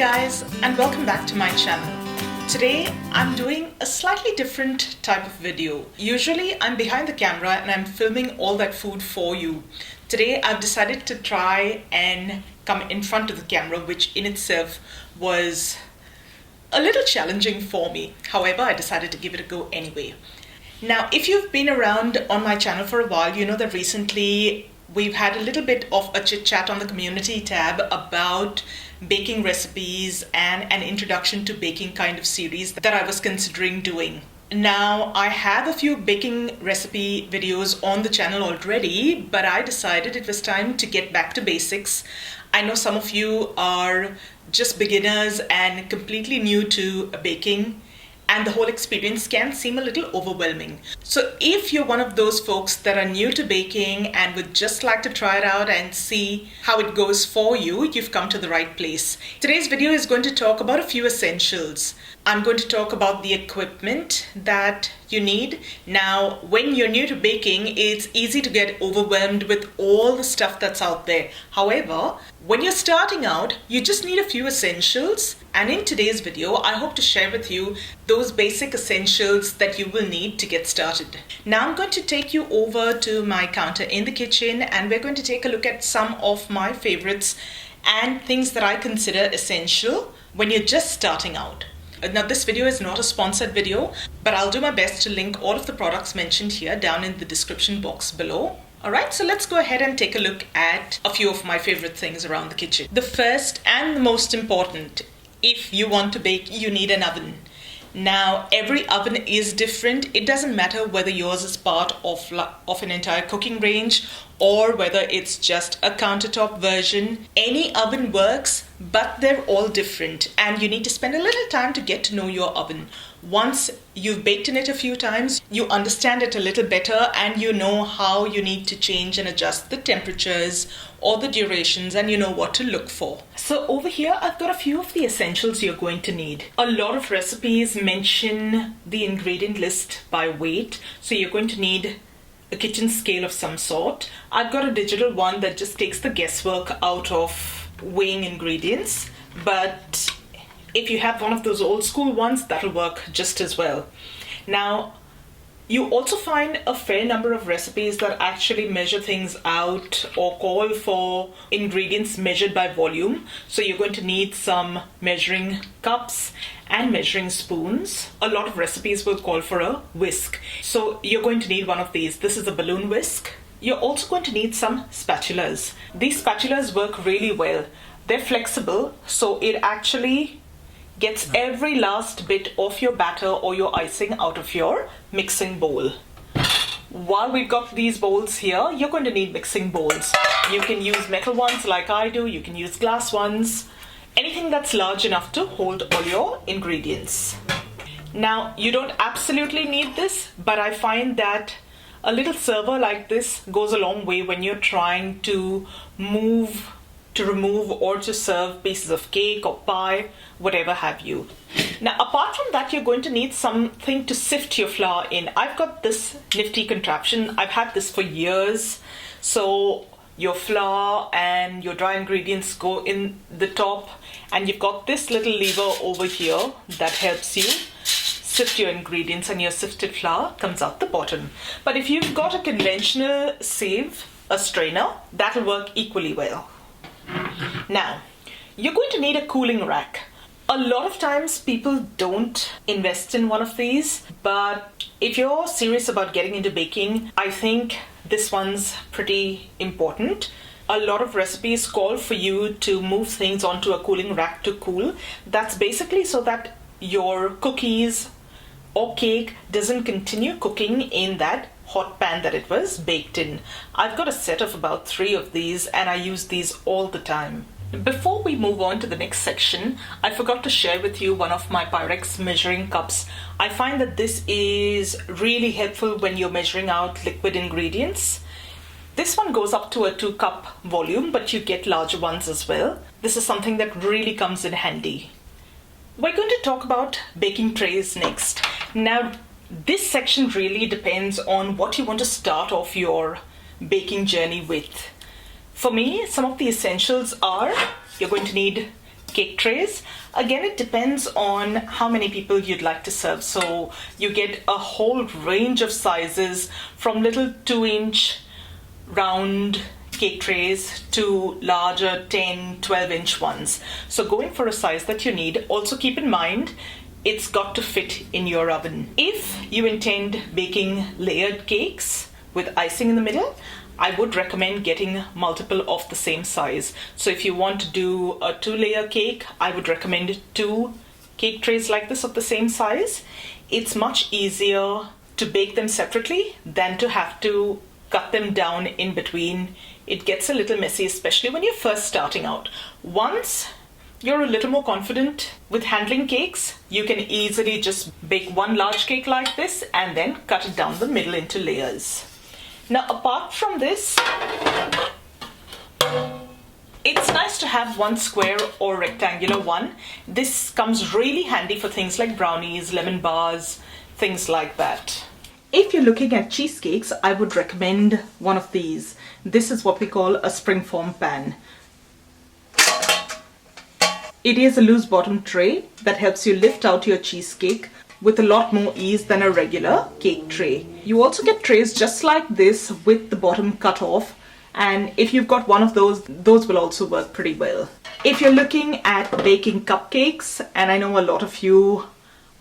guys, and welcome back to my channel. Today I'm doing a slightly different type of video. Usually I'm behind the camera and I'm filming all that food for you. Today I've decided to try and come in front of the camera, which in itself was a little challenging for me. However, I decided to give it a go anyway. Now, if you've been around on my channel for a while, you know that recently we've had a little bit of a chit chat on the community tab about baking recipes and an introduction to baking kind of series that I was considering doing. Now, I have a few baking recipe videos on the channel already, but I decided it was time to get back to basics. I know some of you are just beginners and completely new to baking, and the whole experience can seem a little overwhelming. So if you're one of those folks that are new to baking and would just like to try it out and see how it goes for you, you've come to the right place. Today's video is going to talk about a few essentials. I'm going to talk about the equipment that you need. Now, when you're new to baking, it's easy to get overwhelmed with all the stuff that's out there. However, when you're starting out, you just need a few essentials. And in today's video, I hope to share with you those basic essentials that you will need to get started. Now I'm going to take you over to my counter in the kitchen and we're going to take a look at some of my favorites and things that I consider essential when you're just starting out. Now, this video is not a sponsored video, but I'll do my best to link all of the products mentioned here down in the description box below. Alright, so let's go ahead and take a look at a few of my favorite things around the kitchen. The first and the most important, if you want to bake, you need an oven. Now, every oven is different. It doesn't matter whether yours is part of an entire cooking range or whether it's just a countertop version. Any oven works, but they're all different and you need to spend a little time to get to know your oven. Once you've baked in it a few times, you understand it a little better and you know how you need to change and adjust the temperatures or the durations, and you know what to look for. So over here, I've got a few of the essentials you're going to need. A lot of recipes mention the ingredient list by weight, so you're going to need a kitchen scale of some sort. I've got a digital one that just takes the guesswork out of weighing ingredients, but if you have one of those old school ones, that'll work just as well. Now, you also find a fair number of recipes that actually measure things out or call for ingredients measured by volume. So you're going to need some measuring cups and measuring spoons. A lot of recipes will call for a whisk. So you're going to need one of these. This is a balloon whisk. You're also going to need some spatulas. These spatulas work really well. They're flexible, so it actually gets every last bit of your batter or your icing out of your mixing bowl. While we've got these bowls here, you're going to need mixing bowls. You can use metal ones like I do, you can use glass ones, anything that's large enough to hold all your ingredients. Now, you don't absolutely need this, but I find that a little server like this goes a long way when you're trying to remove or to serve pieces of cake or pie, whatever have you. Now, apart from that, you're going to need something to sift your flour in. I've got this nifty contraption. I've had this for years. So your flour and your dry ingredients go in the top, and you've got this little lever over here that helps you sift your ingredients, and your sifted flour comes out the bottom. But if you've got a conventional sieve, a strainer, that'll work equally well. Now, you're going to need a cooling rack. A lot of times people don't invest in one of these, but if you're serious about getting into baking, I think this one's pretty important. A lot of recipes call for you to move things onto a cooling rack to cool. That's basically so that your cookies or cake doesn't continue cooking in that hot pan that it was baked in. I've got a set of about 3 of these and I use these all the time. Before we move on to the next section, I forgot to share with you one of my Pyrex measuring cups. I find that this is really helpful when you're measuring out liquid ingredients. This one goes up to a 2-cup volume, but you get larger ones as well. This is something that really comes in handy. We're going to talk about baking trays next. Now, this section really depends on what you want to start off your baking journey with. For me, some of the essentials are, you're going to need cake trays. Again, it depends on how many people you'd like to serve. So you get a whole range of sizes from little 2-inch round cake trays to larger 10, 12-inch ones. So going for a size that you need. Also keep in mind, it's got to fit in your oven. If you intend baking layered cakes with icing in the middle, I would recommend getting multiple of the same size. So if you want to do a 2-layer cake, I would recommend 2 cake trays like this of the same size. It's much easier to bake them separately than to have to cut them down in between. It gets a little messy, especially when you're first starting out. Once you're a little more confident with handling cakes, you can easily just bake one large cake like this and then cut it down the middle into layers. Now, apart from this, it's nice to have one square or rectangular one. This comes really handy for things like brownies, lemon bars, things like that. If you're looking at cheesecakes, I would recommend one of these. This is what we call a springform pan. It is a loose bottom tray that helps you lift out your cheesecake with a lot more ease than a regular cake tray. You also get trays just like this with the bottom cut off, and if you've got one of those will also work pretty well. If you're looking at baking cupcakes, and I know a lot of you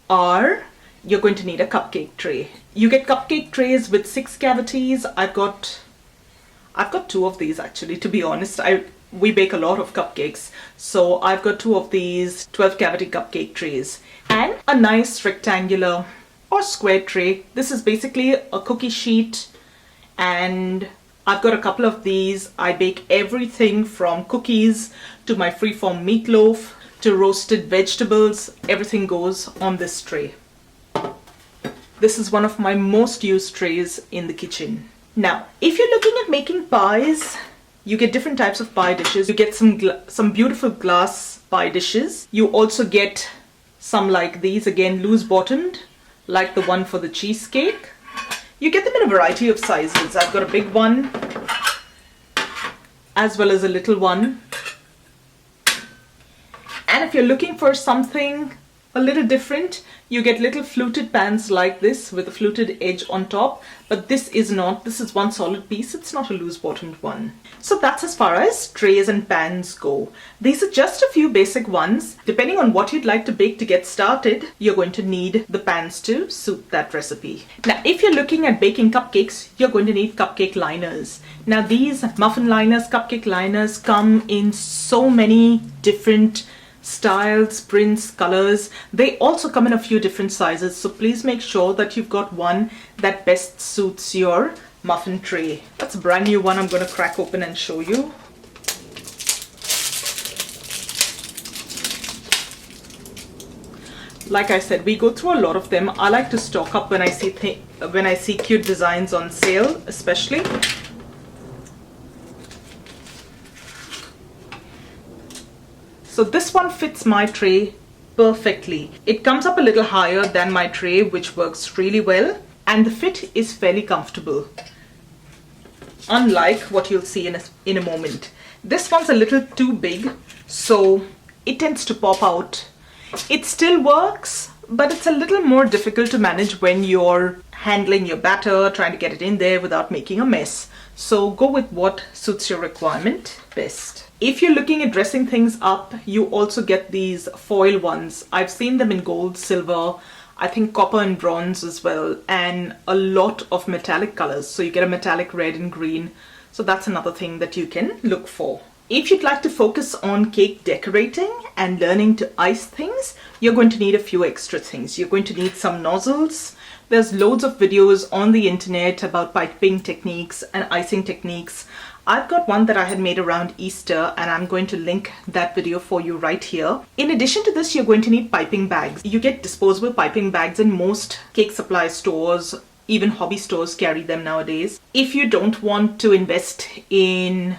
are, you're going to need a cupcake tray. You get cupcake trays with 6 cavities. I've got 2 of these actually, to be honest. We bake a lot of cupcakes, so I've got 2 of these 12 cavity cupcake trays and a nice rectangular or square tray. This is basically a cookie sheet, and I've got a couple of these. I bake everything from cookies to my freeform meatloaf to roasted vegetables. Everything goes on this tray. This is one of my most used trays in the kitchen. Now, if you're looking at making pies, you get different types of pie dishes. You get some beautiful glass pie dishes. You also get some like these, again loose bottomed, like the one for the cheesecake. You get them in a variety of sizes. I've got a big one as well as a little one. And if you're looking for something a little different, you get little fluted pans like this with a fluted edge on top, but this is one solid piece. It's not a loose bottomed one. So that's as far as trays and pans go. These are just a few basic ones. Depending on what you'd like to bake to get started, you're going to need the pans to suit that recipe. Now, if you're looking at baking cupcakes, you're going to need cupcake liners. Now, these muffin liners, cupcake liners come in so many different styles, prints, colors. They also come in a few different sizes, so please make sure that you've got one that best suits your muffin tray. That's a brand new one I'm going to crack open and show you. Like I said, we go through a lot of them. I like to stock up when I see cute designs on sale, especially. So this one fits my tray perfectly. It comes up a little higher than my tray, which works really well, and the fit is fairly comfortable, unlike what you'll see in a moment. This one's a little too big, so it tends to pop out. It still works, but it's a little more difficult to manage when you're handling your batter, trying to get it in there without making a mess. So go with what suits your requirement best. If you're looking at dressing things up, you also get these foil ones. I've seen them in gold, silver, I think copper and bronze as well, and a lot of metallic colors. So you get a metallic red and green. So that's another thing that you can look for. If you'd like to focus on cake decorating and learning to ice things, you're going to need a few extra things. You're going to need some nozzles. There's loads of videos on the internet about piping techniques and icing techniques. I've got one that I had made around Easter, and I'm going to link that video for you right here. In addition to this, you're going to need piping bags. You get disposable piping bags in most cake supply stores. Even hobby stores carry them nowadays. If you don't want to invest in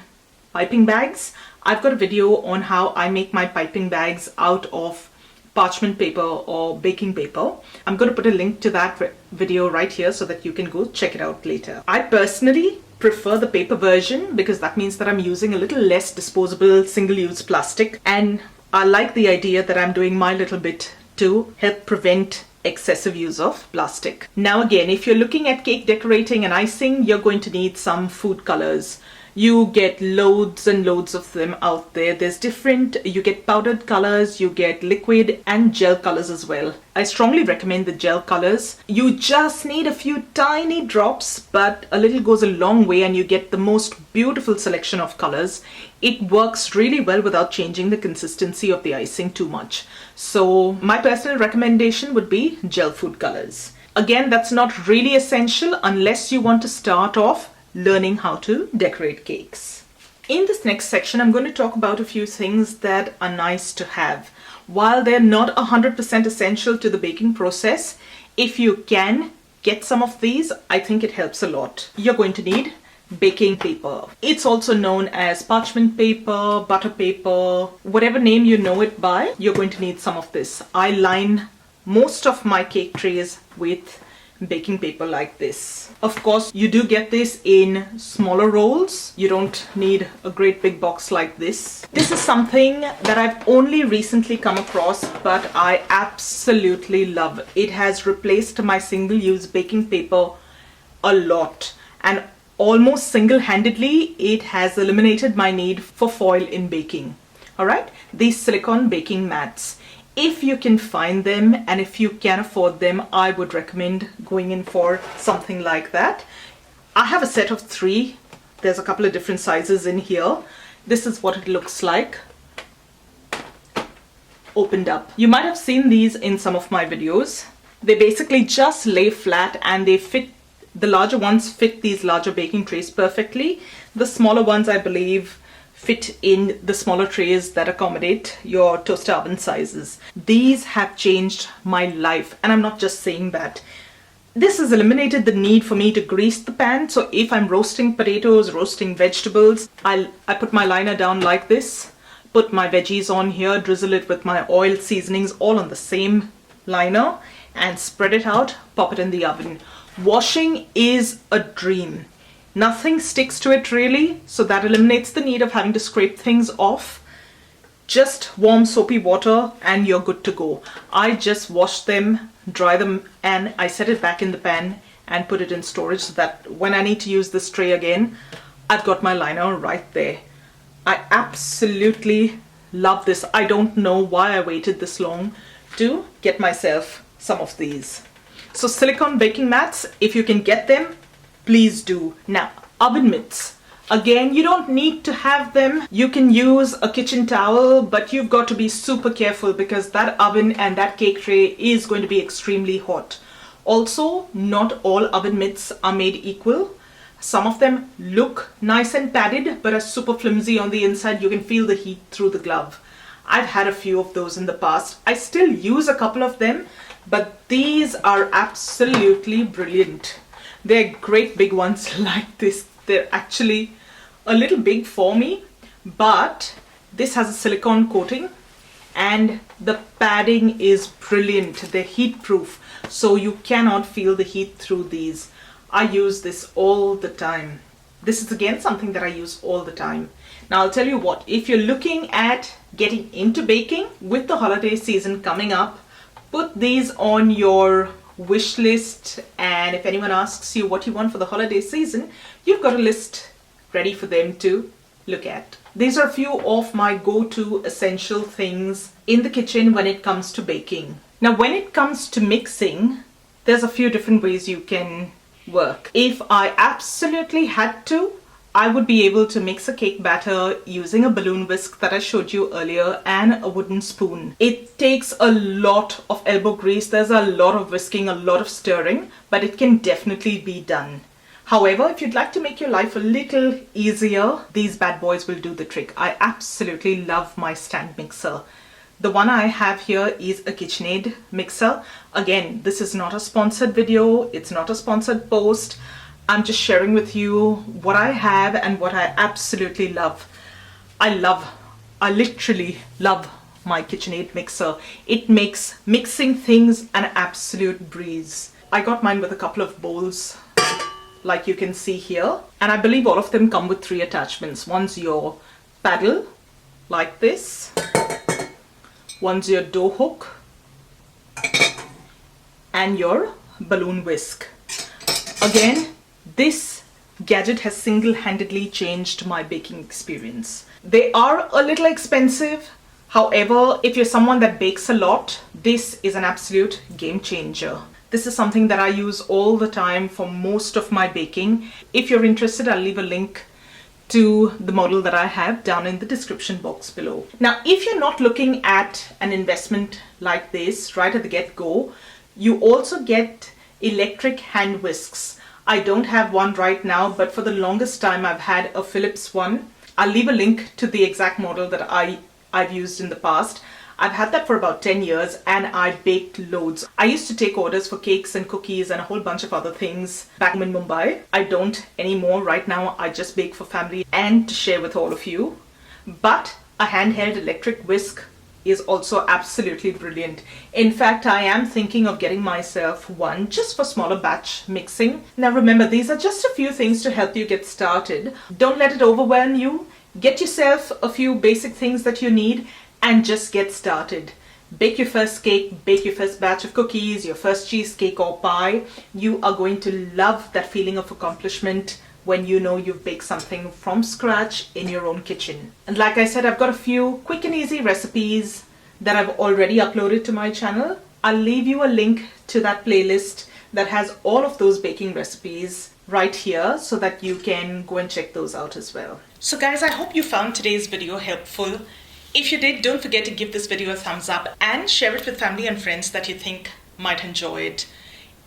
piping bags, I've got a video on how I make my piping bags out of parchment paper or baking paper. I'm going to put a link to that video right here so that you can go check it out later. I personally prefer the paper version because that means that I'm using a little less disposable single-use plastic, and I like the idea that I'm doing my little bit to help prevent excessive use of plastic. Now again, if you're looking at cake decorating and icing, you're going to need some food colors. You get loads and loads of them out there. There's different, you get powdered colors, you get liquid and gel colors as well. I strongly recommend the gel colors. You just need a few tiny drops, but a little goes a long way and you get the most beautiful selection of colors. It works really well without changing the consistency of the icing too much. So my personal recommendation would be gel food colors. Again, that's not really essential unless you want to start off learning how to decorate cakes. In this next section, I'm going to talk about a few things that are nice to have. While they're not 100% essential to the baking process, if you can get some of these, I think it helps a lot. You're going to need baking paper. It's also known as parchment paper, butter paper, whatever name you know it by, you're going to need some of this. I line most of my cake trays with baking paper like this. Of course, you do get this in smaller rolls. You don't need a great big box like this. This is something that I've only recently come across, but I absolutely love. It has replaced my single-use baking paper a lot, and almost single-handedly, it has eliminated my need for foil in baking. All right, these silicone baking mats. If you can find them and if you can afford them, I would recommend going in for something like that. I have a set of 3. There's a couple of different sizes in here. This is what it looks like opened up. You might have seen these in some of my videos. They basically just lay flat and they fit, the larger ones fit these larger baking trays perfectly. The smaller ones, I believe, fit in the smaller trays that accommodate your toaster oven sizes. These have changed my life, and I'm not just saying that. This has eliminated the need for me to grease the pan, so if I'm roasting potatoes, roasting vegetables, I put my liner down like this, put my veggies on here, drizzle it with my oil seasonings all on the same liner, and spread it out, pop it in the oven. Washing is a dream. Nothing sticks to it really, so that eliminates the need of having to scrape things off. Just warm soapy water and you're good to go. I just wash them, dry them, and I set it back in the pan and put it in storage so that when I need to use this tray again, I've got my liner right there. I absolutely love this. I don't know why I waited this long to get myself some of these. So silicone baking mats, if you can get them, please do. Now, oven mitts. Again, you don't need to have them. You can use a kitchen towel, but you've got to be super careful because that oven and that cake tray is going to be extremely hot. Also, not all oven mitts are made equal. Some of them look nice and padded, but are super flimsy on the inside. You can feel the heat through the glove. I've had a few of those in the past. I still use a couple of them, but these are absolutely brilliant. They're great big ones like this. They're actually a little big for me, but this has a silicone coating and the padding is brilliant. They're heat proof, so you cannot feel the heat through these. I use this all the time. This is again something that I use all the time. Now I'll tell you what, if you're looking at getting into baking with the holiday season coming up, put these on your wish list, and if anyone asks you what you want for the holiday season, you've got a list ready for them to look at. These are a few of my go-to essential things in the kitchen when it comes to baking. Now when it comes to mixing, there's a few different ways you can work. If I absolutely had to, I would be able to mix a cake batter using a balloon whisk that I showed you earlier and a wooden spoon. It takes a lot of elbow grease, there's a lot of whisking, a lot of stirring, but it can definitely be done. However, if you'd like to make your life a little easier, these bad boys will do the trick. I absolutely love my stand mixer. The one I have here is a KitchenAid mixer. Again, this is not a sponsored video, it's not a sponsored post. I'm just sharing with you what I have and what I absolutely love. I literally love my KitchenAid mixer. It makes mixing things an absolute breeze. I got mine with a couple of bowls, like you can see here. And I believe all of them come with 3 attachments. One's your paddle, like this. One's your dough hook and your balloon whisk. Again, this gadget has single-handedly changed my baking experience. They are a little expensive. However, if you're someone that bakes a lot, this is an absolute game changer. This is something that I use all the time for most of my baking. If you're interested, I'll leave a link to the model that I have down in the description box below. Now, if you're not looking at an investment like this right at the get-go, you also get electric hand whisks. I don't have one right now, but for the longest time I've had a Philips one. I'll leave a link to the exact model that I've used in the past. I've had that for about 10 years and I baked loads. I used to take orders for cakes and cookies and a whole bunch of other things back in Mumbai. I don't anymore. Right now I just bake for family and to share with all of you. But a handheld electric whisk is also absolutely brilliant. In fact, I am thinking of getting myself one just for smaller batch mixing. Now remember, these are just a few things to help you get started. Don't let it overwhelm you. Get yourself a few basic things that you need and just get started. Bake your first cake, bake your first batch of cookies, your first cheesecake or pie. You are going to love that feeling of accomplishment when you know you've baked something from scratch in your own kitchen. And like I said, I've got a few quick and easy recipes that I've already uploaded to my channel. I'll leave you a link to that playlist that has all of those baking recipes right here so that you can go and check those out as well. So guys, I hope you found today's video helpful. If you did, don't forget to give this video a thumbs up and share it with family and friends that you think might enjoy it.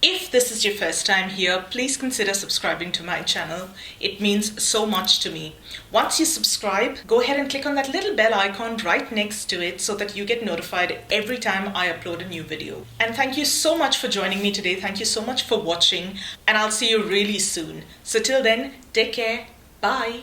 If this is your first time here, please consider subscribing to my channel. It means so much to me. Once you subscribe, go ahead and click on that little bell icon right next to it so that you get notified every time I upload a new video. And thank you so much for joining me today. Thank you so much for watching, and I'll see you really soon. So till then, take care. Bye.